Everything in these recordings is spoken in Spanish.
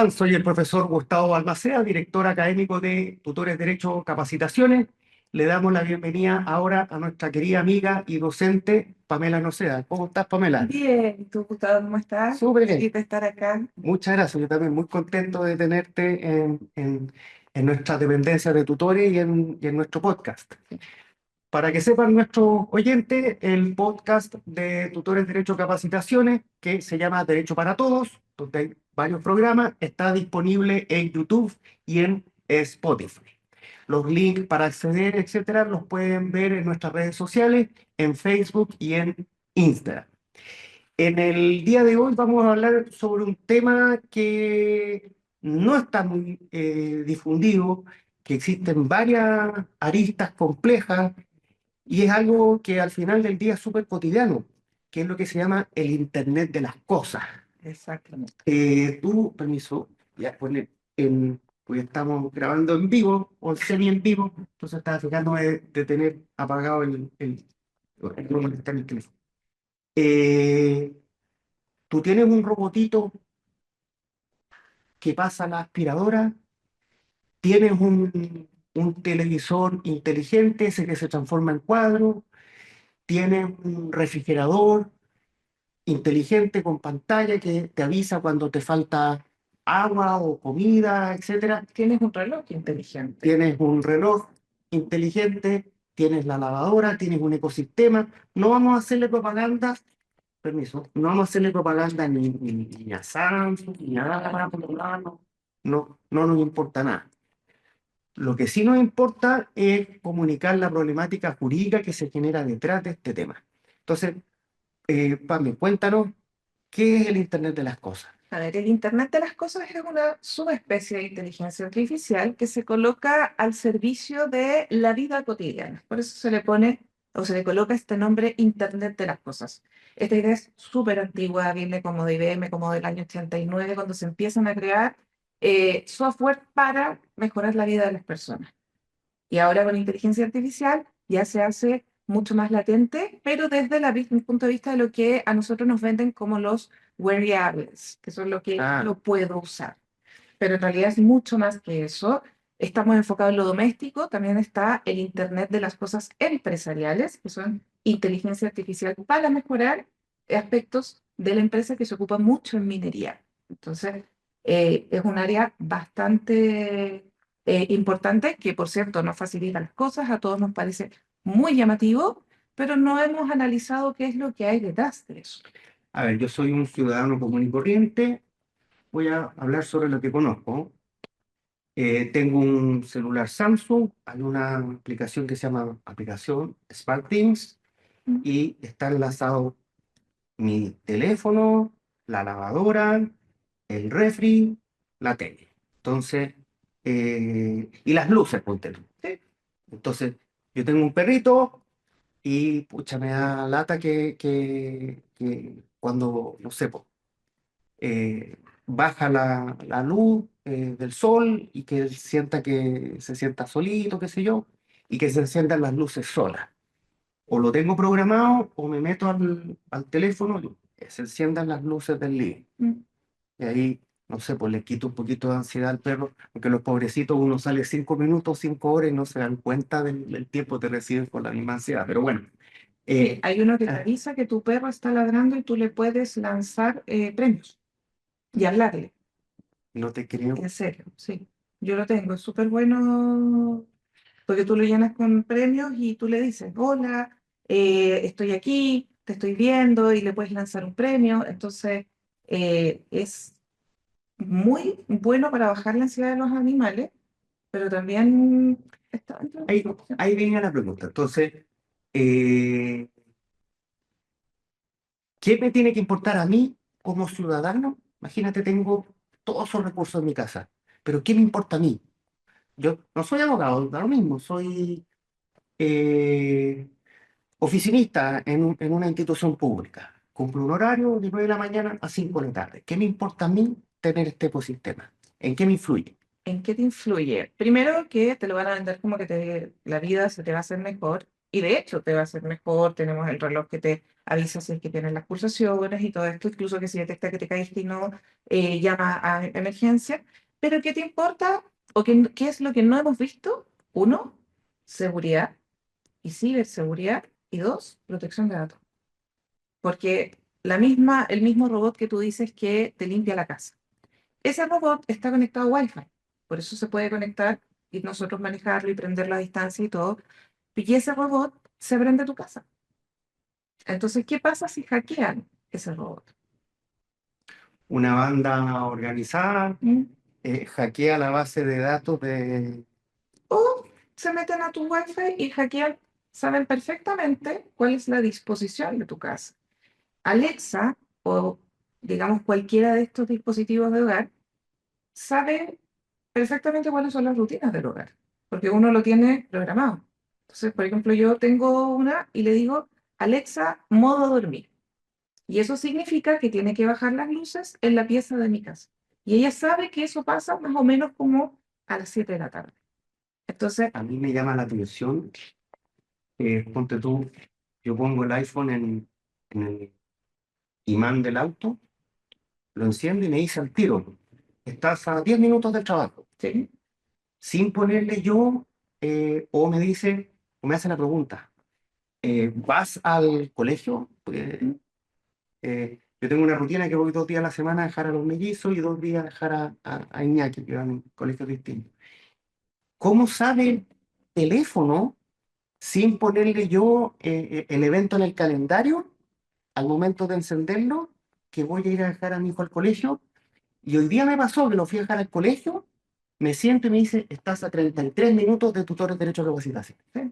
están? Soy el profesor Gustavo Balmaceda, director académico de Tutores Derecho Capacitaciones. Le damos la bienvenida ahora a nuestra querida amiga y docente Pamela Noceda. ¿Cómo estás, Pamela? Bien, ¿tú, Gustavo, cómo estás? Súper bien. Feliz de estar acá. Muchas gracias. Yo también muy contento de tenerte en nuestra dependencia de tutores y en nuestro podcast. Para que sepan nuestros oyentes, el podcast de Tutores Derecho Capacitaciones, que se llama Derecho para Todos, donde hay varios programas, está disponible en YouTube y en Spotify. Los links para acceder, etcétera, los pueden ver en nuestras redes sociales, en Facebook y en Instagram. En el día de hoy vamos a hablar sobre un tema que no está muy difundido, que existen varias aristas complejas y es algo que al final del día es súper cotidiano, que es lo que se llama el Internet de las cosas. Exactamente. Permiso, ya poner porque estamos grabando en vivo o semi en vivo, entonces estaba fijando de tener apagado el número que está en el teléfono. Eh, Tú tienes un robotito que pasa la aspiradora, tienes un televisor inteligente, ese que se transforma en cuadro, tienes un refrigerador inteligente con pantalla que te avisa cuando te falta agua o comida, etcétera. Tienes un reloj inteligente. Tienes un reloj inteligente, tienes la lavadora, tienes un ecosistema. No vamos a hacerle propaganda, permiso, no vamos a hacerle propaganda ni a Samsung, ni a nada, no nos importa nada. Lo que sí nos importa es comunicar la problemática jurídica que se genera detrás de este tema. Entonces, Pame, cuéntanos, ¿qué es el Internet de las cosas? A ver, el Internet de las cosas es una subespecie de inteligencia artificial que se coloca al servicio de la vida cotidiana. Por eso se le pone o se le coloca este nombre Internet de las cosas. Esta idea es súper antigua, viene como de IBM, como del año 89, cuando se empiezan a crear software para mejorar la vida de las personas. Y ahora con inteligencia artificial ya se hace mucho más latente, pero desde el punto de vista de lo que a nosotros nos venden como los wearables, que son lo que lo puedo usar. Pero en realidad es mucho más que eso. Estamos enfocados en lo doméstico, también está el Internet de las cosas empresariales, que son inteligencia artificial para mejorar aspectos de la empresa que se ocupa mucho en minería. Entonces, es un área bastante importante que, por cierto, nos facilita las cosas, a todos nos parece muy llamativo, pero no hemos analizado qué es lo que hay detrás de eso. A ver, yo soy un ciudadano común y corriente, voy a hablar sobre lo que conozco. Tengo un celular Samsung, hay una aplicación que se llama aplicación SmartThings Mm. y está enlazado mi teléfono, la lavadora, el refri, la tele. Entonces, y las luces, ponte tú, ¿sí? Entonces, yo tengo un perrito y pucha, me da lata que cuando, no sé, po, baja la luz del sol y que él sienta que se sienta solito, qué sé yo, y que se enciendan las luces solas. O lo tengo programado o me meto al teléfono y que se enciendan las luces del living. Mm. Y ahí, no sé, pues le quito un poquito de ansiedad al perro, porque los pobrecitos uno sale 5 minutos, 5 horas y no se dan cuenta del tiempo que reciben con la misma ansiedad. Pero bueno, Sí, hay uno que te ah, avisa que tu perro está ladrando y tú le puedes lanzar premios y hablarle. no te creo. En serio, sí. Yo lo tengo, es súper bueno porque tú lo llenas con premios y tú le dices, hola, estoy aquí, te estoy viendo y le puedes lanzar un premio. Entonces, es muy bueno para bajar la ansiedad de los animales, pero también está dentro de la Ahí, producción. ahí viene la pregunta. Entonces, eh, ¿qué me tiene que importar a mí como ciudadano? Imagínate, tengo todos esos recursos en mi casa, pero ¿qué me importa a mí? Yo no soy abogado, da lo mismo, soy eh, oficinista en una institución pública. Cumplo un horario de 9 de la mañana a 5 de la tarde. ¿Qué me importa a mí tener este ecosistema? ¿En qué me influye? ¿En qué te influye? Primero que te lo van a vender como que la vida se te va a hacer mejor. Y de hecho te va a hacer mejor, tenemos el reloj que te avisa si es que tienes las pulsaciones y todo esto, incluso que si detecta que te caíste y no, llama a emergencia. Pero ¿qué te importa? ¿O qué es lo que no hemos visto? Uno, seguridad y ciberseguridad. Y dos, protección de datos. Porque el mismo robot que tú dices que te limpia la casa, ese robot está conectado a Wi-Fi. Por eso se puede conectar y nosotros manejarlo y prenderlo a distancia y todo. Y ese robot se prende a tu casa. Entonces, ¿qué pasa si hackean ese robot? Una banda organizada ¿Mm? hackea la base de datos de... O se meten a tu Wi-Fi y hackean, saben perfectamente cuál es la disposición de tu casa. Alexa o digamos cualquiera de estos dispositivos de hogar sabe perfectamente cuáles son las rutinas del hogar, porque uno lo tiene programado. Entonces, por ejemplo, yo tengo una y le digo, Alexa, modo dormir. Y eso significa que tiene que bajar las luces en la pieza de mi casa. Y ella sabe que eso pasa más o menos como a las 7 de la tarde. Entonces, A mí me llama la atención, ponte tú, yo pongo el iPhone en el imán del auto, lo enciendo y me dice al tiro, estás a 10 minutos del trabajo, sí, sin ponerle yo, o me dice, o me hace la pregunta, ¿vas al colegio? Yo tengo una rutina que voy 2 días a la semana a dejar a los mellizos y 2 días a dejar a Iñaki, que van en colegios distintos. ¿Cómo sabe el teléfono, sin ponerle yo el evento en el calendario, al momento de encenderlo, que voy a ir a dejar a mi hijo al colegio? Y hoy día me pasó que lo fui a dejar al colegio, me siento y me dice, estás a 33 minutos de tutor de derecho a capacitación. sí.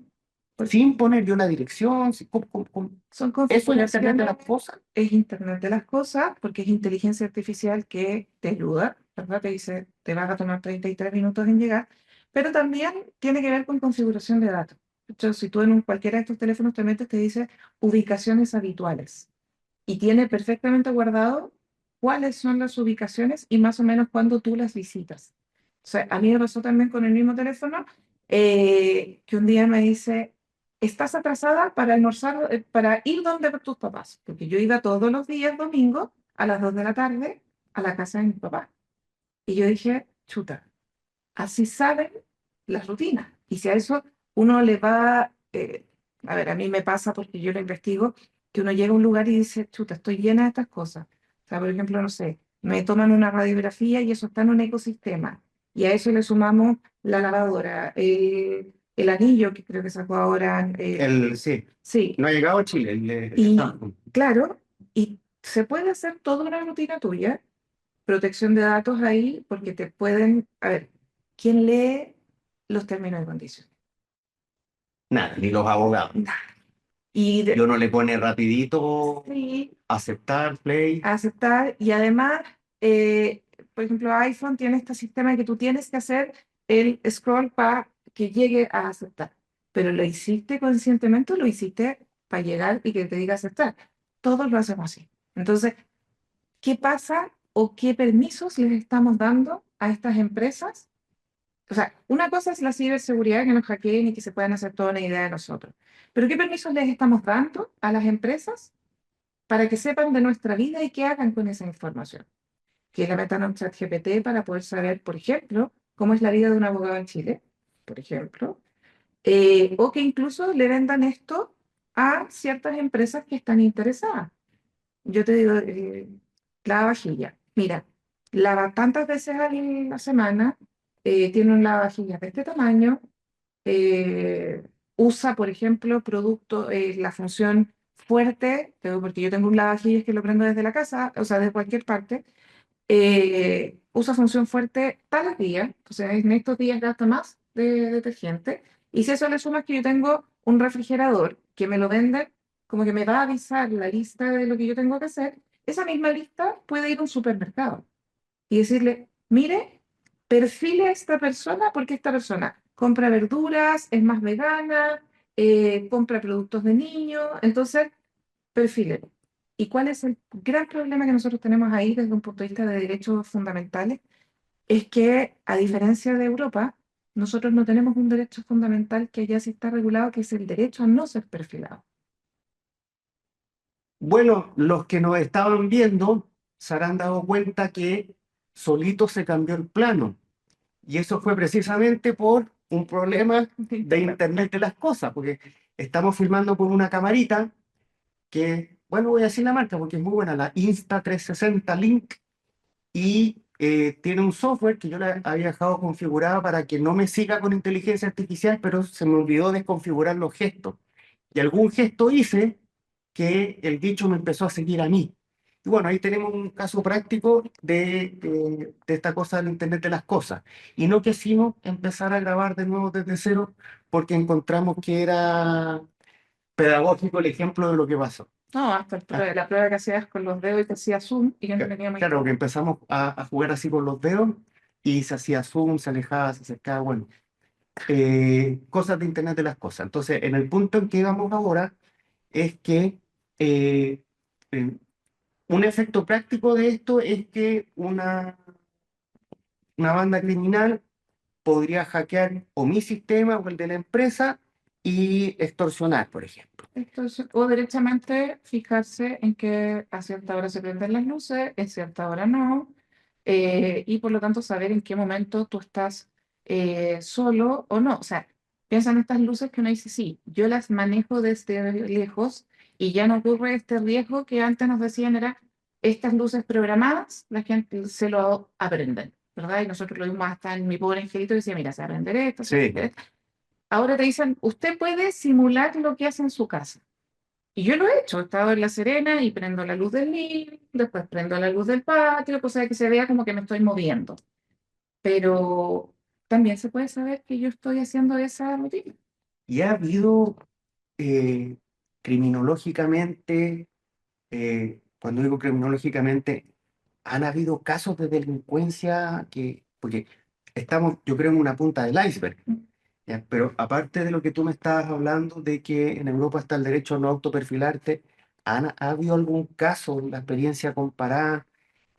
Pues Sin poner yo una dirección, son eso es Internet de configuraciones, las cosas. es Internet de las cosas, porque es inteligencia artificial que te ayuda, ¿verdad? Te dice, te vas a tomar 33 minutos en llegar, pero también tiene que ver con configuración de datos. De hecho, si tú en cualquiera de estos teléfonos te metes, te dice ubicaciones habituales y tiene perfectamente guardado cuáles son las ubicaciones y más o menos cuándo tú las visitas. O sea, a mí me pasó también con el mismo teléfono, que un día me dice, estás atrasada para almorzar, para ir donde tus papás, porque yo iba todos los días domingo a las 2 de la tarde a la casa de mis papás. Y yo dije, chuta, así saben las rutinas. Y si a eso uno le va, a ver, a mí me pasa porque yo lo investigo, que uno llega a un lugar y dice, chuta, estoy llena de estas cosas. O sea, por ejemplo, no sé, me toman una radiografía y eso está en un ecosistema. Y a eso le sumamos la lavadora, el anillo que creo que sacó ahora. Sí, Sí, no ha llegado a Chile el y Samsung. claro, y se puede hacer toda una rutina tuya, protección de datos ahí, porque te pueden, a ver, ¿quién lee los términos y condiciones? Nada, ni los abogados. Nah. Y Yo no le pone rapidito, sí, aceptar, play. aceptar, y además, por ejemplo, iPhone tiene este sistema de que tú tienes que hacer el scroll para que llegue a aceptar, pero lo hiciste conscientemente o lo hiciste para llegar y que te diga aceptar. Todos lo hacemos así. Entonces, ¿qué pasa o qué permisos les estamos dando a estas empresas? O sea, una cosa es la ciberseguridad, que nos hackeen y que se puedan hacer toda una idea de nosotros. Pero ¿qué permisos les estamos dando a las empresas para que sepan de nuestra vida y qué hagan con esa información? Que la metan a un chat GPT para poder saber, por ejemplo, cómo es la vida de un abogado en Chile, por ejemplo. O que incluso le vendan esto a ciertas empresas que están interesadas. Yo te digo, lavavajilla. Mira, lava tantas veces a la semana, tiene un lavavajillas de este tamaño, usa, por ejemplo, la función fuerte, porque yo tengo un lavavajillas que lo prendo desde la casa, o sea, desde cualquier parte, usa función fuerte tales días, o sea, en estos días gasta más de detergente, y si eso le sumas que yo tengo un refrigerador que me lo vende, como que me va a avisar la lista de lo que yo tengo que hacer, esa misma lista puede ir a un supermercado y decirle, mire, perfile a esta persona porque esta persona compra verduras, es más vegana, compra productos de niños, entonces perfílelo. ¿Y cuál es el gran problema que nosotros tenemos ahí desde un punto de vista de derechos fundamentales? Es que, a diferencia de Europa, nosotros no tenemos un derecho fundamental que ya sí está regulado, que es el derecho a no ser perfilado. Bueno, los que nos estaban viendo se habrán dado cuenta que solito se cambió el plano. Y eso fue precisamente por un problema De de internet. Internet de las cosas, porque estamos filmando con una camarita que, bueno, voy a decir la marca porque es muy buena, la Insta360 Link, y tiene un software que yo la había dejado configurado para que no me siga con inteligencia artificial, pero se me olvidó desconfigurar los gestos. Y algún gesto hice que el bicho me empezó a seguir a mí. Y bueno, ahí tenemos un caso práctico de esta cosa del Internet de las cosas. Y no quisimos empezar a grabar de nuevo desde cero porque encontramos que era pedagógico el ejemplo de lo que pasó. No, hasta Ah, la prueba que hacías con los dedos y te hacía zoom y yo no tenía muy claro, claro. que empezamos a jugar así con los dedos y se hacía zoom, se alejaba, se acercaba, bueno, cosas de Internet de las cosas. Entonces, en el punto en que vamos ahora es que eh, eh, un efecto práctico de esto es que una banda criminal podría hackear o mi sistema o el de la empresa y extorsionar, por ejemplo. Entonces, o derechamente fijarse en que a cierta hora se prenden las luces, en cierta hora no, y por lo tanto saber en qué momento tú estás solo o no. O sea, piensa en estas luces que uno dice, sí, yo las manejo desde lejos y ya no ocurre este riesgo que antes nos decían era estas luces programadas, la gente se lo aprenden, ¿verdad? Y nosotros lo vimos hasta en mi pobre angelito que decía, mira, se va a aprender esto, se va a Sí, aprender esto. Ahora te dicen, usted puede simular lo que hace en su casa. Y yo lo he hecho, he estado en La Serena y prendo la luz del living, después prendo la luz del patio, cosa de que se vea como que me estoy moviendo. Pero también se puede saber que yo estoy haciendo esa rutina. y ha habido eh, criminológicamente, cuando digo criminológicamente, han habido casos de delincuencia que, porque estamos, yo creo, en una punta del iceberg. ¿Ya? Pero aparte de lo que tú me estabas hablando de que en Europa está el derecho a no autoperfilarte, ¿ha habido algún caso en la experiencia comparada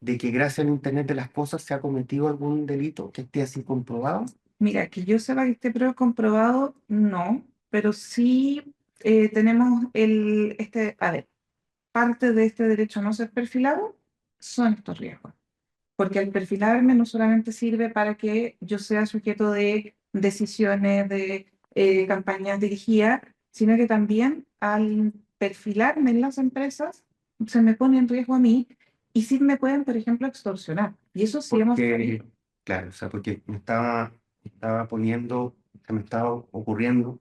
de que gracias al Internet de las cosas se ha cometido algún delito que esté así comprobado? Mira, que yo sepa que esté prueba comprobado, no, pero sí tenemos a ver, parte de este derecho a no ser perfilado son estos riesgos. Porque el perfilarme no solamente sirve para que yo sea sujeto de decisiones, de campañas dirigidas, sino que también al perfilarme en las empresas se me pone en riesgo a mí y sí me pueden, por ejemplo, extorsionar. Y eso sí hemos Porque, sabido. claro, o sea, porque estaba poniendo, se me estaba ocurriendo,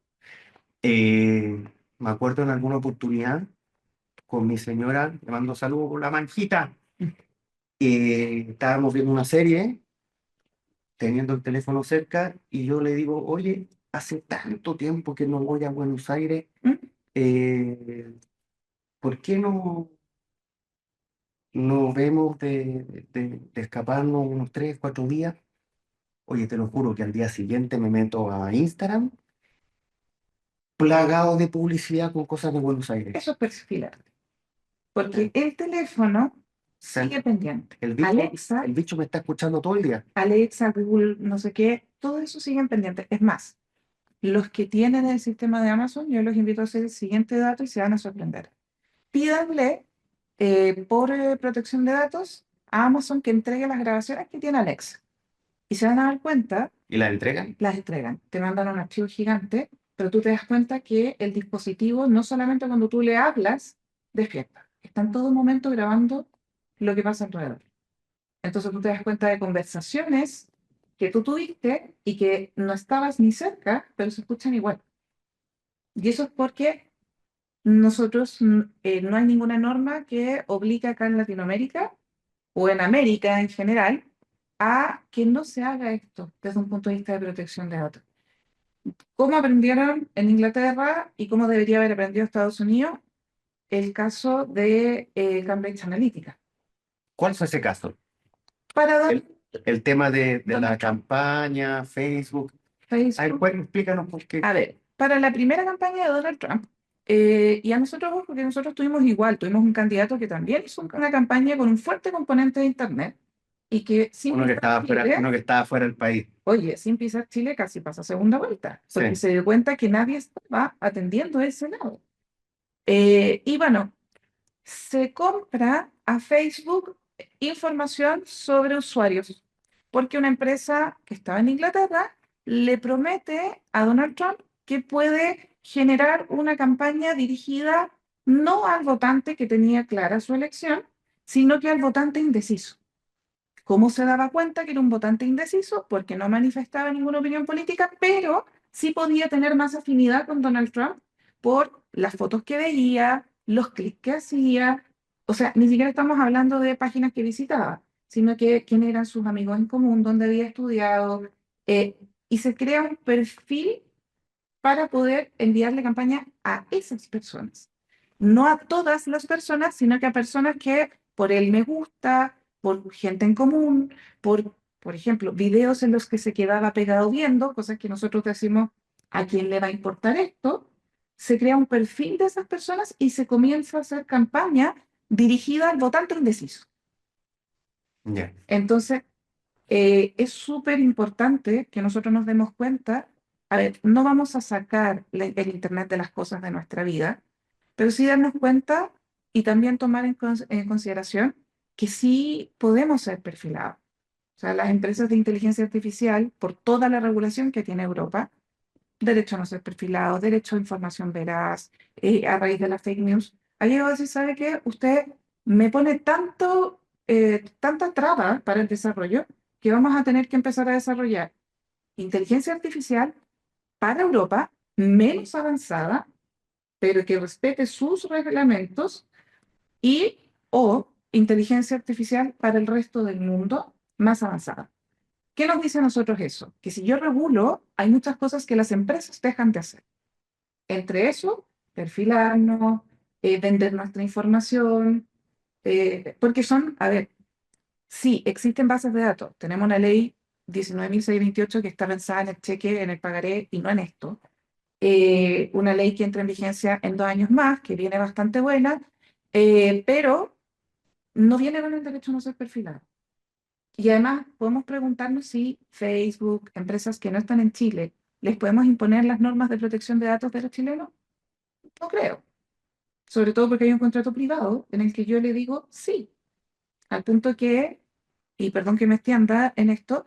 eh, me acuerdo en alguna oportunidad con mi señora, le mando saludos por la manjita, estábamos viendo una serie, teniendo el teléfono cerca, y yo le digo, oye, hace tanto tiempo que no voy a Buenos Aires, ¿Mm? eh, ¿por qué no vemos de escaparnos unos 3, 4 días? Oye, te lo juro que al día siguiente me meto a Instagram, plagado de publicidad con cosas de Buenos Aires. Eso es perfilarte. Porque ¿Eh? el teléfono O sea, sigue pendiente. el bicho, Alexa, el bicho me está escuchando todo el día. Alexa, Google, no sé qué, todo eso sigue pendiente. Es más, los que tienen el sistema de Amazon, yo los invito a hacer el siguiente dato y se van a sorprender. Pídanle por protección de datos a Amazon que entregue las grabaciones que tiene Alexa. Y se van a dar cuenta, ¿Y la entregan? las entregan. Te mandan un archivo gigante, pero tú te das cuenta que el dispositivo, no solamente cuando tú le hablas, despierta. Está en todo momento grabando lo que pasa alrededor. Entonces tú te das cuenta de conversaciones que tú tuviste y que no estabas ni cerca, pero se escuchan igual. Y eso es porque nosotros no hay ninguna norma que obligue acá en Latinoamérica o en América en general a que no se haga esto desde un punto de vista de protección de datos. ¿Cómo aprendieron en Inglaterra y cómo debería haber aprendido Estados Unidos? El caso de Cambridge Analytica. ¿Cuál fue ese caso? Para dar El tema de la Donald Trump, campaña, Facebook. A ver, Facebook. explícanos por qué. A ver, para la primera campaña de Donald Trump, y a nosotros, porque nosotros tuvimos igual, tuvimos un candidato que también hizo una campaña con un fuerte componente de Internet y que sin Uno que pisar estaba fuera, Chile, uno que estaba fuera del país. oye, sin pisar Chile casi pasa segunda vuelta, porque Sí, se dio cuenta que nadie estaba atendiendo ese lado. Y bueno, se compra a Facebook información sobre usuarios, porque una empresa que estaba en Inglaterra le promete a Donald Trump que puede generar una campaña dirigida no al votante que tenía clara su elección, sino que al votante indeciso. ¿Cómo se daba cuenta que era un votante indeciso? Porque no manifestaba ninguna opinión política, pero sí podía tener más afinidad con Donald Trump por las fotos que veía, los clics que hacía. O sea, ni siquiera estamos hablando de páginas que visitaba, sino que quién eran sus amigos en común, dónde había estudiado, y se crea un perfil para poder enviarle campaña a esas personas. No a todas las personas, sino que a personas que por el me gusta, por gente en común, por ejemplo, videos en los que se quedaba pegado viendo, cosas que nosotros decimos, ¿a quién le va a importar esto? Se crea un perfil de esas personas y se comienza a hacer campaña dirigida al votante indeciso. ya. Entonces, es súper importante que nosotros nos demos cuenta, a ver, no vamos a sacar el Internet de las cosas de nuestra vida, pero sí darnos cuenta y también tomar en consideración que sí podemos ser perfilados. O sea, las empresas de inteligencia artificial, por toda la regulación que tiene Europa, derecho a no ser perfilados, derecho a información veraz, a raíz de las fake news, ha llegado a decir, ¿sabe qué? Usted me pone tanta traba para el desarrollo que vamos a tener que empezar a desarrollar inteligencia artificial para Europa menos avanzada, pero que respete sus reglamentos y o inteligencia artificial para el resto del mundo más avanzada. ¿Qué nos dice a nosotros eso? Que si yo regulo, hay muchas cosas que las empresas dejan de hacer. Entre eso, perfilarnos, vender nuestra información, porque son, a ver, sí, existen bases de datos. Tenemos una ley 19.628 que está pensada en el cheque, en el pagaré y no en esto. Una ley que entra en vigencia en 2 años más, que viene bastante buena, pero no viene con el derecho a no ser perfilado. Y además podemos preguntarnos si Facebook, empresas que no están en Chile, ¿les podemos imponer las normas de protección de datos de los chilenos? No creo. Sobre todo porque hay un contrato privado en el que yo le digo sí, al punto que, y perdón que me extienda en esto,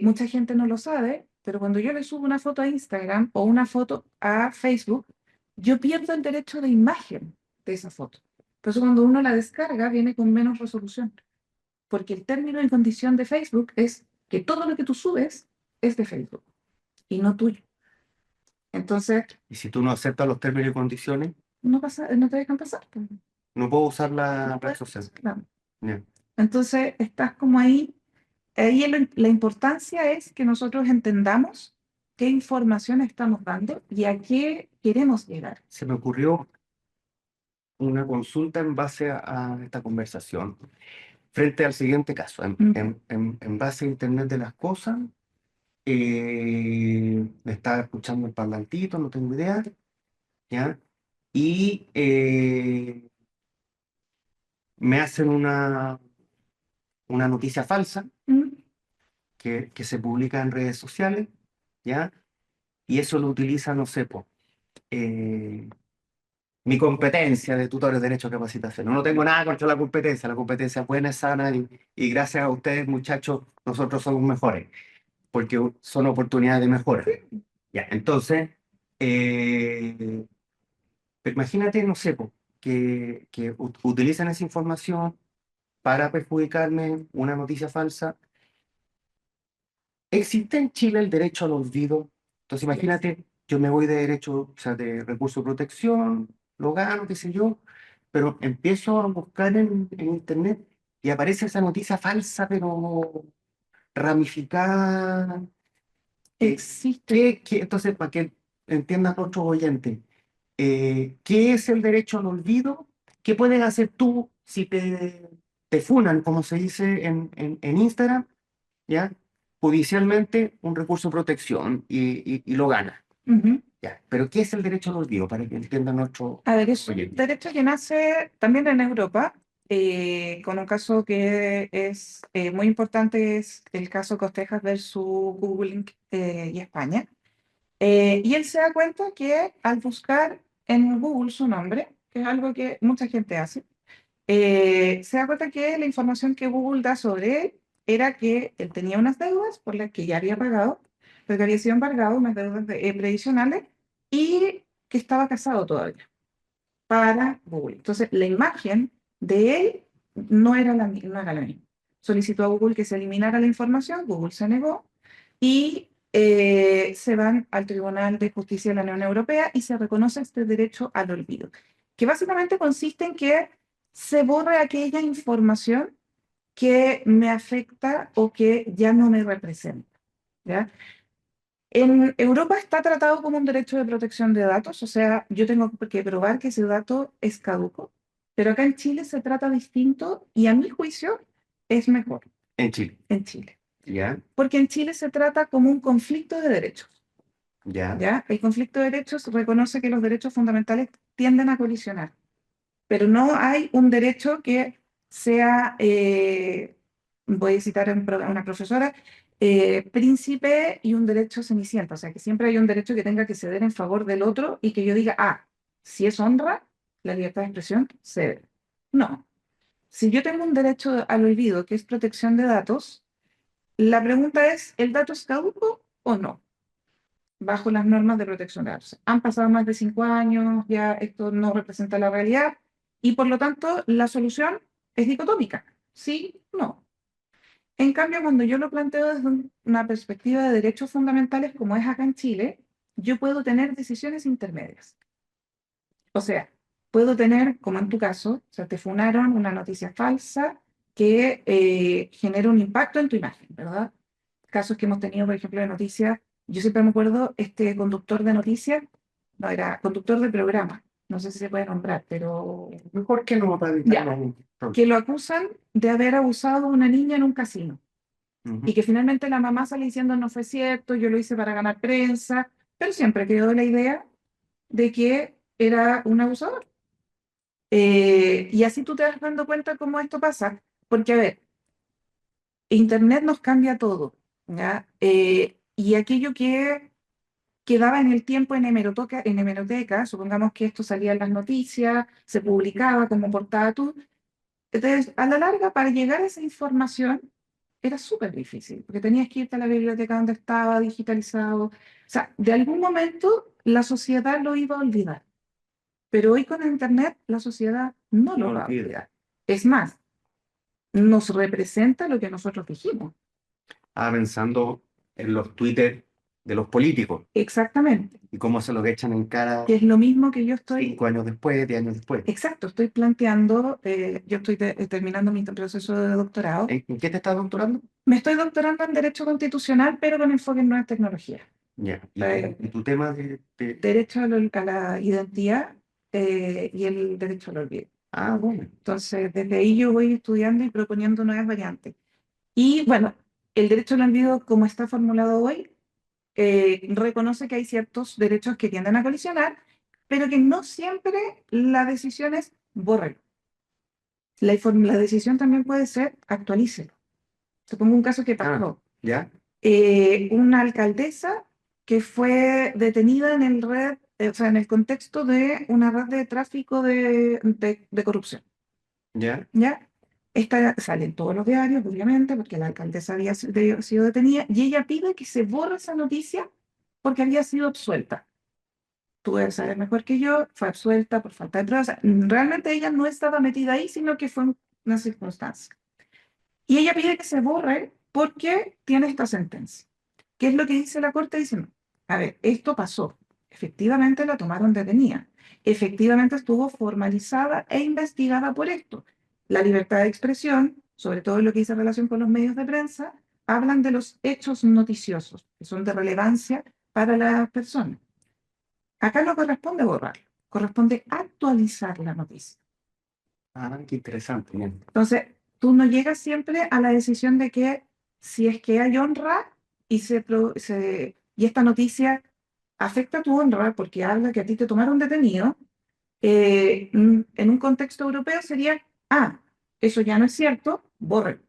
mucha gente no lo sabe, pero cuando yo le subo una foto a Instagram o una foto a Facebook, yo pierdo el derecho de imagen de esa foto. Por eso cuando uno la descarga viene con menos resolución, porque el término y condición de Facebook es que todo lo que tú subes es de Facebook y no tuyo. Entonces, Y si tú no aceptas los términos y condiciones, no pasa, no te dejan pasar, pues. no puedo usar la No red puedes social. pasarla. Ya. Entonces, estás como ahí. Ahí la importancia es que nosotros entendamos qué información estamos dando y a qué queremos llegar. Se me ocurrió una consulta en base a esta conversación. Frente al siguiente caso, Ujú, en base a Internet de las cosas, me estaba escuchando el parlantito, no tengo idea, ¿ya? Y me hacen una noticia falsa ujú, que se publica en redes sociales, ¿ya? Y eso lo utiliza, no sé, po, eh, mi competencia de tutores de derecho a capacitación. No tengo nada contra la competencia es buena, es sana y gracias a ustedes, muchachos, nosotros somos mejores, porque son oportunidades de mejora. Ya, entonces, eh, pero imagínate, no sé, po, que utilizan esa información para perjudicarme, una noticia falsa. ¿Existe en Chile el derecho al olvido? Entonces, yes. imagínate, yo me voy de derecho, o sea, de recurso de protección, lo gano, qué sé yo, pero empiezo a buscar en internet y aparece esa noticia falsa, pero ramificada. Existe. Entonces, para que entiendan nuestros oyentes, ¿qué es el derecho al olvido? ¿Qué puedes hacer tú si te funan, como se dice en Instagram? ¿Ya? Judicialmente un recurso de protección y lo gana. Ujú. ¿Ya? Pero ¿qué es el derecho al olvido? Para que entienda nuestro A ver, es un oyente. derecho que nace también en Europa. con un caso que es muy importante, es el caso Costejas versus Google Inc., y España. Y él se da cuenta que al buscar en Google su nombre, que es algo que mucha gente hace, se da cuenta que la información que Google da sobre él era que él tenía unas deudas por las que ya había pagado, pero que había sido embargado, unas deudas previsionales, y que estaba casado todavía para Google. Entonces, la imagen de él no era la misma. Solicitó a Google que se eliminara la información, Google se negó y se van al Tribunal de Justicia de la Unión Europea y se reconoce este derecho al olvido, que básicamente consiste en que se borre aquella información que me afecta o que ya no me representa. ¿Ya? En Europa está tratado como un derecho de protección de datos, o sea, yo tengo que probar que ese dato es caduco, pero acá en Chile se trata distinto y a mi juicio es mejor En Chile. en Chile, Ya, porque en Chile se trata como un conflicto de derechos, ya. ¿ya? El conflicto de derechos reconoce que los derechos fundamentales tienden a colisionar, pero no hay un derecho que sea, voy a citar a a una profesora, príncipe y un derecho cenicienta, o sea, que siempre hay un derecho que tenga que ceder en favor del otro y que yo diga, ah, si es honra, la libertad de expresión cede. No. Si yo tengo un derecho al olvido, que es protección de datos, la pregunta es, ¿el dato es caduco o no? Bajo las normas de protección de datos. Han pasado más de 5 años, ya esto no representa la realidad y por lo tanto la solución es dicotómica, sí, no. En cambio, cuando yo lo planteo desde una perspectiva de derechos fundamentales, como es acá en Chile, yo puedo tener decisiones intermedias. O sea, puedo tener, como en tu caso, o sea, te funaron una noticia falsa que genera un impacto en tu imagen, ¿verdad? Casos que hemos tenido, por ejemplo, de noticias, yo siempre me acuerdo, este conductor de noticias, no, era conductor de programa, no sé si se puede nombrar, pero Mejor que no para ya, evitarlo. que lo acusan de haber abusado de una niña en un casino y Ujú. que finalmente la mamá sale diciendo no fue cierto, yo lo hice para ganar prensa, pero siempre quedó la idea de que era un abusador. Y así tú te vas dando cuenta cómo esto pasa, porque a ver, Internet nos cambia todo, ¿ya? Y aquello que quedaba en el tiempo en hemeroteca, supongamos que esto salía en las noticias, se publicaba como portada tú, entonces a la larga para llegar a esa información era súper difícil, porque tenías que irte a la biblioteca donde estaba digitalizado, o sea, de algún momento la sociedad lo iba a olvidar, pero hoy con Internet la sociedad no No lo va a olvides. olvidar. Es más, nos representa lo que nosotros dijimos. Pensando en los Twitter de los políticos Exactamente, y cómo se los echan en cara que es lo mismo que yo estoy. 5 años después, 10 años después. Exacto, estoy planteando, yo estoy terminando mi proceso de doctorado. ¿En qué te estás doctorando? Me estoy doctorando en Derecho Constitucional, pero con enfoque en nuevas tecnologías. Ya. Eh, Y tu tema Derecho a la identidad, y el derecho al olvido. bueno. Entonces, desde ahí yo voy estudiando y proponiendo nuevas variantes. Y bueno, el derecho al olvido, como está formulado hoy, reconoce que hay ciertos derechos que tienden a colisionar, pero que no siempre la decisión es bórralo. La decisión también puede ser actualícelo. Te pongo un caso que Ah, pasó. ya, Una alcaldesa que fue detenida en el red, o sea, en el contexto de una red de tráfico de corrupción. ya, ¿Ya? Esta sale en todos los diarios, obviamente, porque la alcaldesa había sido detenida y ella pide que se borre esa noticia porque había sido absuelta. Tú debes saber mejor que yo, fue absuelta por falta de pruebas. O sea, realmente ella no estaba metida ahí, sino que fue una circunstancia. Y ella pide que se borre porque tiene esta sentencia. ¿Qué es lo que dice la corte? Dice, no, a ver, esto pasó. Efectivamente la tomaron detenida. Efectivamente estuvo formalizada e investigada por esto. La libertad de expresión, sobre todo en lo que dice en relación con los medios de prensa, hablan de los hechos noticiosos, que son de relevancia para las personas. Acá no corresponde borrarlo, corresponde actualizar la noticia. qué interesante, bien. Entonces, tú no llegas siempre a la decisión de que si es que hay honra y, y esta noticia afecta tu honra porque habla que a ti te tomaron detenido, en un contexto europeo sería, eso ya no es cierto, borre.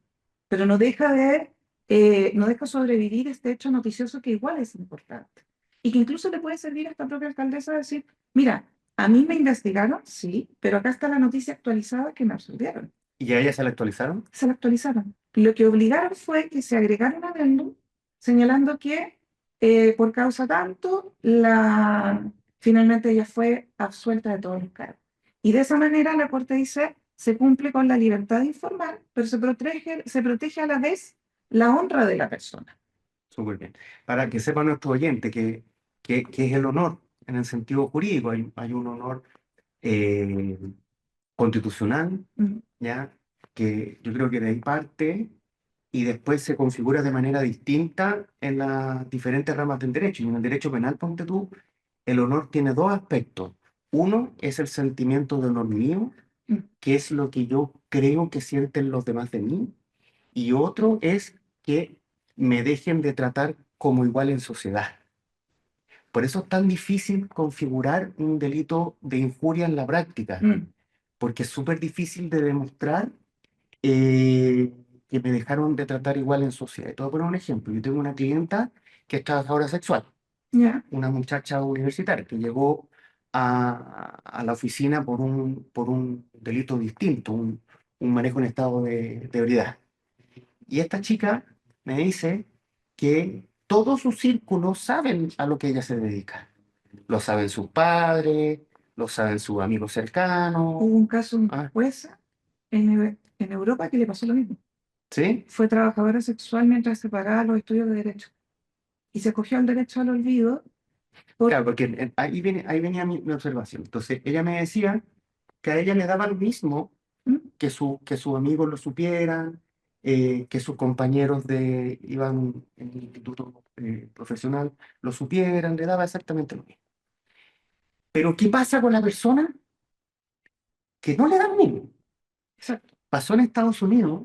Pero no deja sobrevivir este hecho noticioso que igual es importante. Y que incluso le puede servir a esta propia alcaldesa decir, mira, a mí me investigaron, sí, pero acá está la noticia actualizada que me absolvieron. ¿Y a ella se la actualizaron? Se la actualizaron. Lo que obligaron fue que se agregara un adendum señalando que por causa tanto, finalmente ella fue absuelta de todos los cargos. Y de esa manera la Corte dice, se cumple con la libertad de informar, pero se protege a la vez la honra de la persona. Súper bien. Para que sepa nuestro oyente que es el honor en el sentido jurídico. Hay un honor eh, constitucional, Mm, ¿ya? Que yo creo que de ahí parte y después se configura de manera distinta en las diferentes ramas del derecho. Y en el derecho penal, ponte tú, el honor tiene dos aspectos. Uno es el sentimiento de honor mío, mm, que es lo que yo creo que sienten los demás de mí, y otro es que me dejen de tratar como igual en sociedad. Por eso es tan difícil configurar un delito de injuria en la práctica, mm, porque es súper difícil de demostrar eh, que me dejaron de tratar igual en sociedad. Y te voy a poner un ejemplo. Yo tengo una clienta que es trabajadora sexual, ya, una muchacha universitaria que llegó a la oficina por un delito distinto, un manejo en estado de ebriedad. Y esta chica me dice que todos sus círculos saben a lo que ella se dedica. Lo saben sus padres, lo saben sus amigos cercanos. hubo un caso de una Ah, jueza en Europa que le pasó lo mismo. ¿sí? Fue trabajadora sexual mientras se pagaba los estudios de derecho y se acogió al derecho al olvido por... Claro, porque ahí venía mi observación. Entonces, ella me decía que a ella le daba lo mismo ¿Mm? que sus amigos lo supieran, que sus compañeros iban en el instituto profesional lo supieran, le daba exactamente lo mismo. Pero, ¿qué pasa con la persona que no le da lo mismo? Exacto. Pasó en Estados Unidos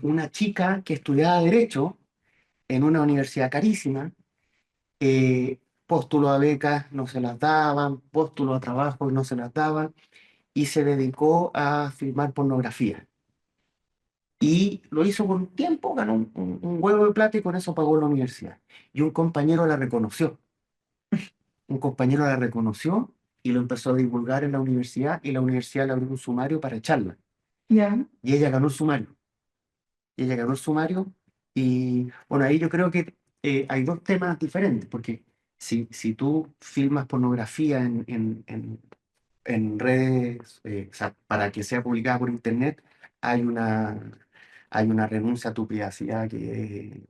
una chica que estudiaba Derecho en una universidad carísima, postuló a becas, no se las daban, postuló a trabajos, no se las daban, y se dedicó a filmar pornografía. Y lo hizo por un tiempo, ganó un huevo de plata y con eso pagó la universidad. Y un compañero la reconoció y lo empezó a divulgar en la universidad y la universidad le abrió un sumario para echarla. Ya, Y ella ganó el sumario. Y ella ganó el sumario y bueno, ahí yo creo que hay dos temas diferentes, porque si tú filmas pornografía en redes, o sea, para que sea publicada por internet, hay hay una renuncia a tu privacidad que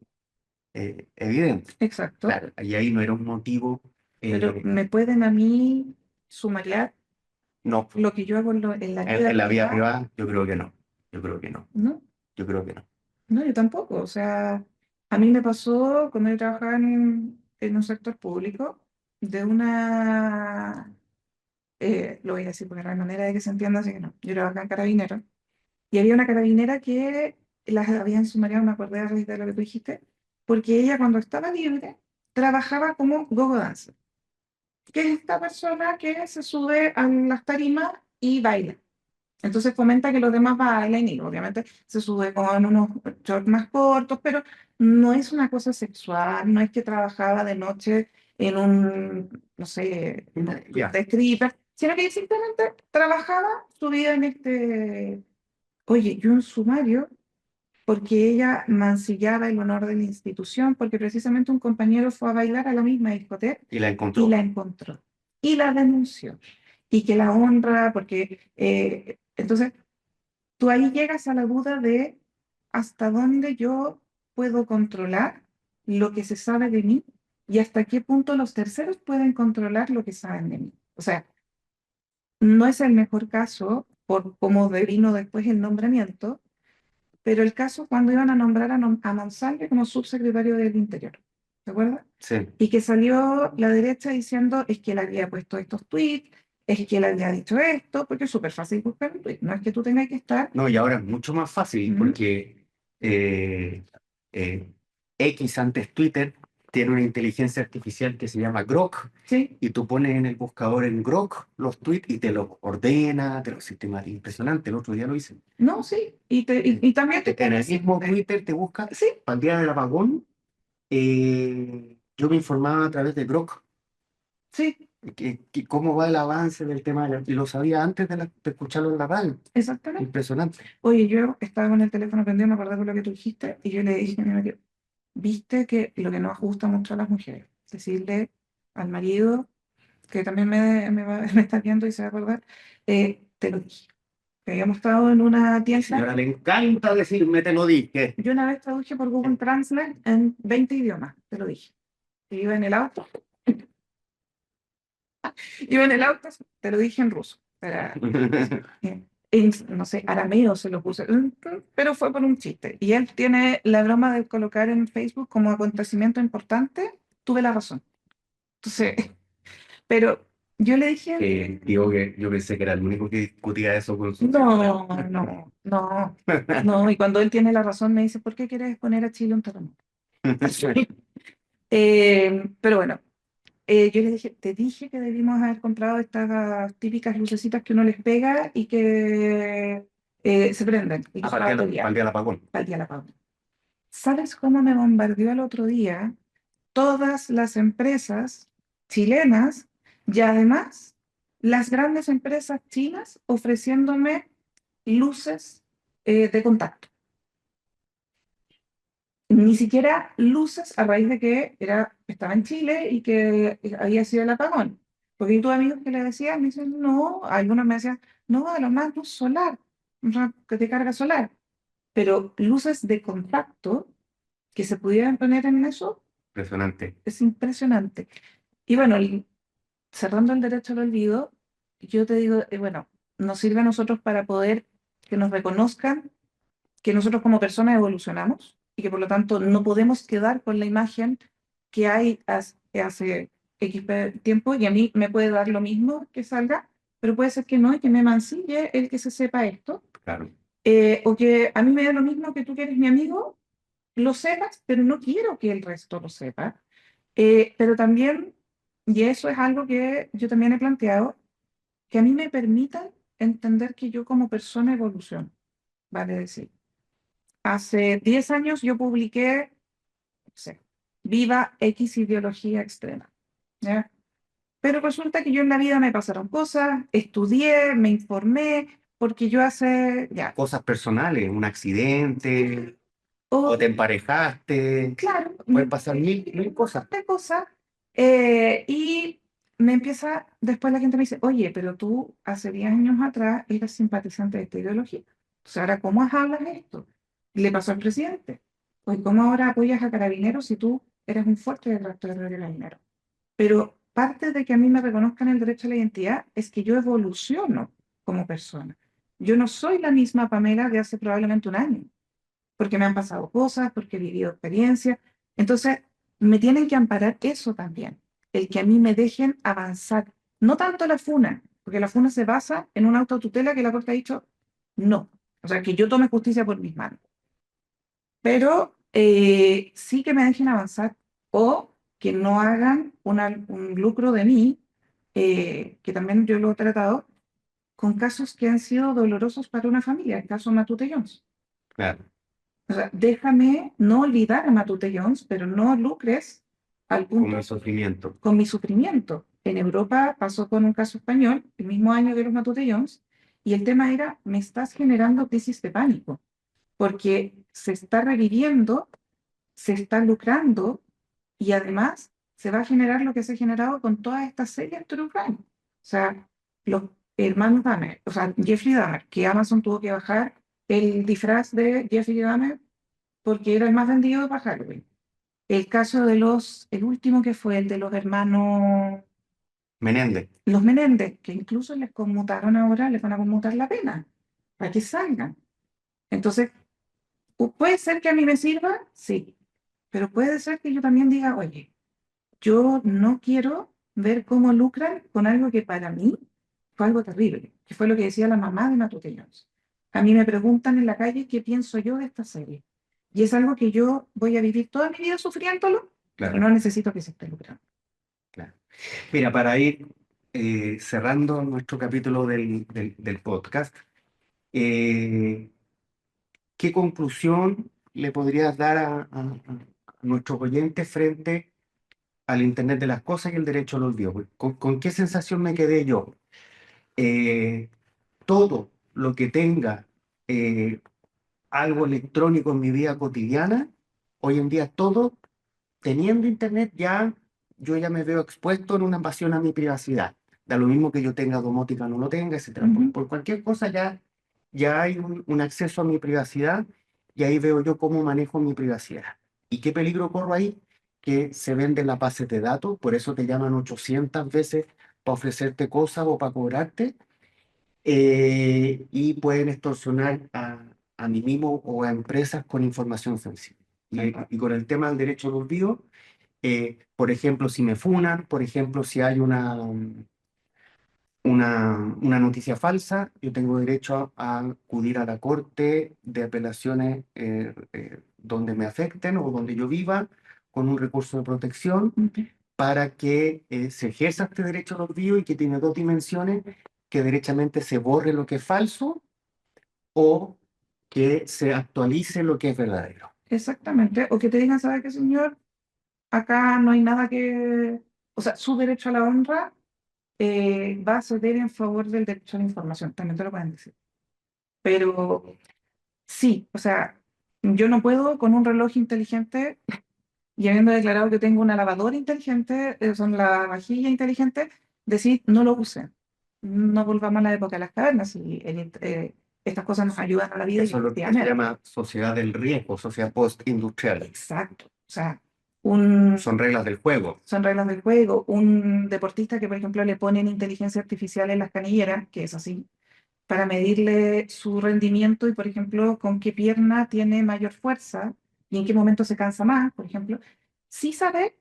es evidente. exacto. Claro, y ahí no era un motivo, Pero eh, me pueden a mí sumariar no, lo que yo hago en la vida en la vida privada. privada, yo creo que no, yo creo que no, No, yo creo que no. no, yo tampoco. O sea, a mí me pasó cuando yo trabajaba en un sector público de lo voy a decir porque no hay manera de que se entienda, así que no. Yo trabajaba en Carabineros y había una carabinera que las habían sumariado, me acordé a raíz de lo que tú dijiste, porque ella cuando estaba libre trabajaba como gogo dancer, que es esta persona que se sube a las tarimas y baila. Entonces fomenta que los demás bailen y obviamente se sube con unos shorts más cortos, pero no es una cosa sexual, no es que trabajaba de noche en no sé, en un club Ya, de stripper, sino que simplemente trabajaba su vida en oye, yo un sumario, porque ella mancillaba el honor de la institución, porque precisamente un compañero fue a bailar a la misma discoteca y la y la encontró. encontró y la denunció. Y que la honra, porque entonces tú ahí llegas a la duda de hasta dónde yo puedo controlar lo que se sabe de mí y hasta qué punto los terceros pueden controlar lo que saben de mí. O sea, no es el mejor caso por cómo devino después el nombramiento, pero el caso cuando iban a nombrar a Monsalve como subsecretario del Interior, ¿te acuerdas? Sí. Y que salió la derecha diciendo es que él había puesto estos tweets, es que él había dicho esto, porque es súper fácil buscar un tweet, no es que tú tengas que estar... No, y ahora es mucho más fácil Ujú, porque eh, eh, X antes Twitter tiene una inteligencia artificial que se llama Grok, Sí, y tú pones en el buscador en Grok los tweets y te los ordena, te los sistematiza. Impresionante, el otro día lo hice. no, sí. Y también te En puede el decir, mismo Twitter te busca, sí, para el día del apagón, yo me informaba a través de Grok, sí, cómo va el avance del tema, y lo sabía antes de escucharlo en la radio. exactamente. Impresionante. Oye, yo estaba con el teléfono prendido, me acordé con lo que tú dijiste, y yo le dije a mi marido, viste que lo que nos gusta mucho a las mujeres, decirle al marido, que también me está viendo y se va a acordar, te lo dije. Que habíamos estado en una Y tienda, ahora le encanta decirme, te lo dije. yo una vez traduje por Google Translate en 20 idiomas, te lo dije. Y iba en el auto, iba en el auto, te lo dije en ruso. No sé, arameo se lo puse, pero fue por un chiste. Y él tiene la broma de colocar en Facebook como acontecimiento importante, tuve la razón. Entonces, pero yo le dije, Digo que yo pensé que era el único que discutía eso con su no, no, no, no. Y cuando él tiene la razón me dice, ¿por qué quieres exponer a Chile a un terremoto? Pero bueno, yo le dije, te dije que debimos haber comprado estas típicas lucecitas que uno les pega y que se prenden y que son Para el día batería del apagón. para el día de la pausa. ¿Sabes cómo me bombardeó el otro día todas las empresas chilenas y además las grandes empresas chinas ofreciéndome luces de contacto? Ni siquiera luces a raíz de que estaba en Chile y que había sido el apagón. Porque yo tuve amigos que le decían, me dicen, no, algunos me decían, no, a lo más luz solar, o sea, que te carga solar. Pero luces de contacto que se pudieran poner en eso Impresionante. es impresionante. Y bueno, cerrando el derecho al olvido, yo te digo, bueno, nos sirve a nosotros para poder que nos reconozcan que nosotros como personas evolucionamos y que por lo tanto no podemos quedar con la imagen que hay hace tiempo y a mí me puede dar lo mismo que salga, pero puede ser que no y que me mancille el que se sepa esto, Claro. o que a mí me da lo mismo que tú que eres mi amigo, lo sepas, pero no quiero que el resto lo sepa. Pero también, y eso es algo que yo también he planteado, que a mí me permitan entender que yo como persona evoluciono, vale decir. Hace 10 años yo publiqué, no sé, Viva X ideología extrema, ¿ya? Pero resulta que yo en la vida me pasaron cosas, estudié, me informé, porque yo hace, ya, Cosas personales, un accidente, o o te emparejaste, claro, pueden pasar mil cosas. de cosas, y me empieza, después la gente me dice, oye, pero tú hace 10 años atrás eras simpatizante de esta ideología. Entonces, ahora, ¿cómo hablas esto? Le pasó al presidente. Pues, ¿cómo ahora apoyas a Carabineros si tú eres un fuerte detractor de Carabineros? Pero parte de que a mí me reconozcan el derecho a la identidad es que yo evoluciono como persona. Yo no soy la misma Pamela de hace probablemente un año porque me han pasado cosas, porque he vivido experiencias. Entonces, me tienen que amparar eso también, el que a mí me dejen avanzar. No tanto la funa, porque la funa se basa en una autotutela que la Corte ha dicho no. O sea, que yo tome justicia por mis manos. Pero sí que me dejen avanzar o que no hagan un lucro de mí, que también yo lo he tratado, con casos que han sido dolorosos para una familia, el caso Matute Jones. Claro. O sea, déjame no olvidar a Matute Jones, pero no lucres al Con punto el sufrimiento. con mi sufrimiento. En Europa pasó con un caso español, el mismo año que los Matute Jones, y el tema era, me estás generando crisis de pánico, porque se está reviviendo, se está lucrando, y además se va a generar lo que se ha generado con todas estas series True Crime. O sea, los hermanos Dahmer, o sea, Jeffrey Dahmer, que Amazon tuvo que bajar el disfraz de Jeffrey Dahmer porque era el más vendido para Halloween. El caso de el último que fue el de los hermanos, Menéndez. los Menéndez, que incluso les conmutaron ahora, les van a conmutar la pena, para que salgan. Entonces, puede ser que a mí me sirva, sí, pero puede ser que yo también diga, oye, yo no quiero ver cómo lucran con algo que para mí fue algo terrible, que fue lo que decía la mamá de Matute Jones. A mí me preguntan en la calle qué pienso yo de esta serie. Y es algo que yo voy a vivir toda mi vida sufriéndolo, pero claro, no necesito que se esté lucrando. claro. Mira, para ir cerrando nuestro capítulo del podcast, eh, ¿qué conclusión le podrías dar a nuestros oyentes frente al Internet de las cosas y el derecho al olvido? ¿Con qué sensación me quedé yo? Eh, Todo lo que tenga eh, algo electrónico en mi vida cotidiana, hoy en día todo, teniendo internet ya, yo ya me veo expuesto en una invasión a mi privacidad. Da lo mismo que yo tenga domótica o no lo tenga, etcétera. Por, Ujú. por cualquier cosa ya hay un acceso a mi privacidad y ahí veo yo cómo manejo mi privacidad. ¿Y qué peligro corro ahí? Que se venden las bases de datos, por eso te llaman 800 veces para ofrecerte cosas o para cobrarte, y pueden extorsionar a mí mismo o a empresas con información sensible. Y con el tema del derecho al olvido, por ejemplo, si me funan, por ejemplo, si hay una noticia falsa, yo tengo derecho a acudir a la corte de apelaciones donde me afecten o donde yo viva con un recurso de protección Ujú. para que se ejerza este derecho al olvido y que tiene dos dimensiones, que derechamente se borre lo que es falso o que se actualice lo que es verdadero. Exactamente. O que te digan, ¿sabe qué, señor? Acá no hay nada que, o sea, su derecho a la honra va a ceder en favor del derecho a la información, también te lo pueden decir. Pero sí, o sea, yo no puedo con un reloj inteligente y habiendo declarado que tengo una lavadora inteligente, son la vajilla inteligente, decir no lo usen. No volvamos a la época de las cavernas y estas cosas nos ayudan a la vida y Eso es lo que se efectivamente. llama sociedad del riesgo, sociedad post-industrial. Exacto. O sea, un, Son reglas del juego. son reglas del juego. Un deportista que, por ejemplo, le ponen inteligencia artificial en las canilleras, que es así, para medirle su rendimiento y, por ejemplo, con qué pierna tiene mayor fuerza y en qué momento se cansa más, por ejemplo, sí saber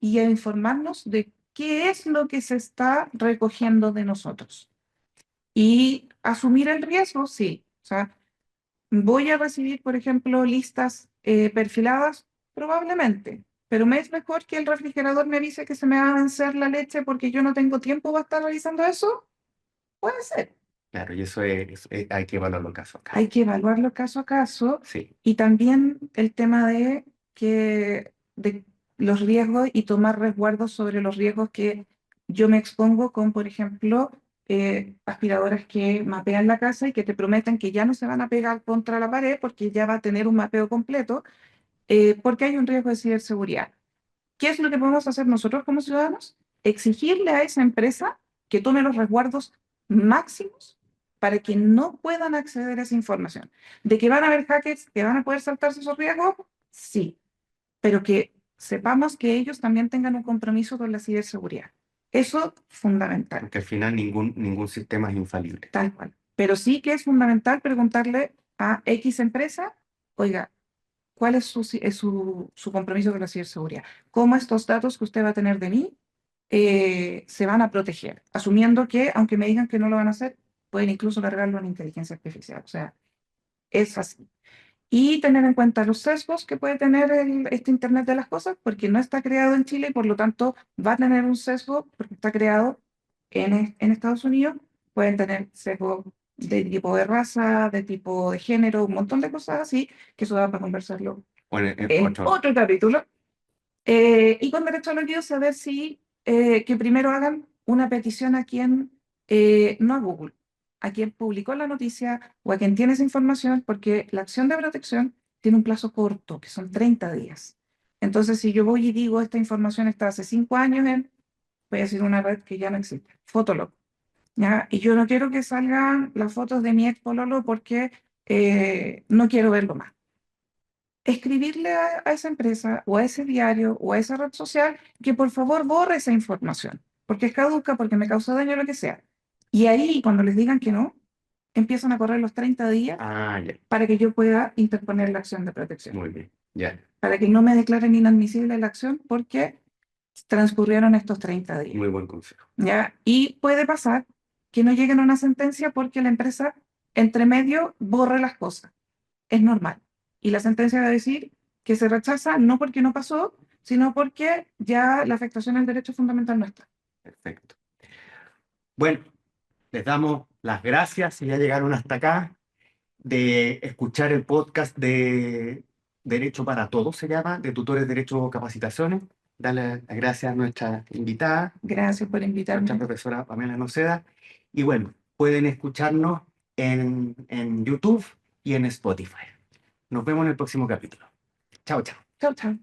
y a informarnos de qué es lo que se está recogiendo de nosotros. Y asumir el riesgo, sí. O sea, voy a recibir, por ejemplo, listas perfiladas, probablemente. Pero me es mejor que el refrigerador me avise que se me va a vencer la leche porque yo no tengo tiempo para estar realizando eso. Puede ser. Claro, y eso hay que evaluarlo caso a Hay caso. que evaluarlo caso a caso Sí, y también el tema de los riesgos y tomar resguardos sobre los riesgos que yo me expongo con, por ejemplo, aspiradoras que mapean la casa y que te prometen que ya no se van a pegar contra la pared porque ya va a tener un mapeo completo, porque hay un riesgo de ciberseguridad. ¿Qué es lo que podemos hacer nosotros como ciudadanos? Exigirle a esa empresa que tome los resguardos máximos para que no puedan acceder a esa información. ¿De que van a haber hackers que van a poder saltarse esos riesgos? Sí, pero que sepamos que ellos también tengan un compromiso con la ciberseguridad. Eso es fundamental, porque al final ningún sistema es infalible. tal cual. Pero sí que es fundamental preguntarle a X empresa, oiga, ¿cuál es su compromiso con la ciberseguridad? ¿Cómo estos datos que usted va a tener de mí se van a proteger? Asumiendo que, aunque me digan que no lo van a hacer, pueden incluso cargarlo en inteligencia artificial. O sea, es así. Y tener en cuenta los sesgos que puede tener este Internet de las cosas, porque no está creado en Chile y por lo tanto va a tener un sesgo porque está creado en Estados Unidos. Pueden tener sesgos de tipo de raza, de tipo de género, un montón de cosas así, que eso da para conversarlo Bueno, en otro capítulo. Y con derecho al olvido, saber si que primero hagan una petición a quien, no a Google, a quien publicó la noticia o a quien tiene esa información, porque la acción de protección tiene un plazo corto, que son 30 días. Entonces, si yo voy y digo, esta información está hace 5 años en, voy a decir una red que ya no existe, Fotolog, ¿ya? Y yo no quiero que salgan las fotos de mi ex pololo porque no quiero verlo más escribirle a esa empresa o a ese diario o a esa red social que por favor borre esa información, porque es caduca, porque me causa daño, lo que sea. Y ahí, cuando les digan que no, empiezan a correr los 30 días ya, para que yo pueda interponer la acción de protección, muy bien, ya, para que no me declaren inadmisible la acción porque transcurrieron estos 30 días. muy buen consejo. ¿Ya? Y puede pasar que no lleguen a una sentencia porque la empresa entre medio borre las cosas es normal. Y la sentencia va a decir que se rechaza no porque no pasó, sino porque ya la afectación al derecho fundamental no está. Perfecto. Bueno, les damos las gracias si ya llegaron hasta acá, de escuchar el podcast de Derecho para Todos, se llama, de Tutores Derecho Capacitaciones. Darle las gracias a nuestra invitada, Gracias por nuestra invitarme. profesora Pamela Noceda. Y bueno, pueden escucharnos en YouTube y en Spotify. Nos vemos en el próximo capítulo. Chao, chao. Chao, chao.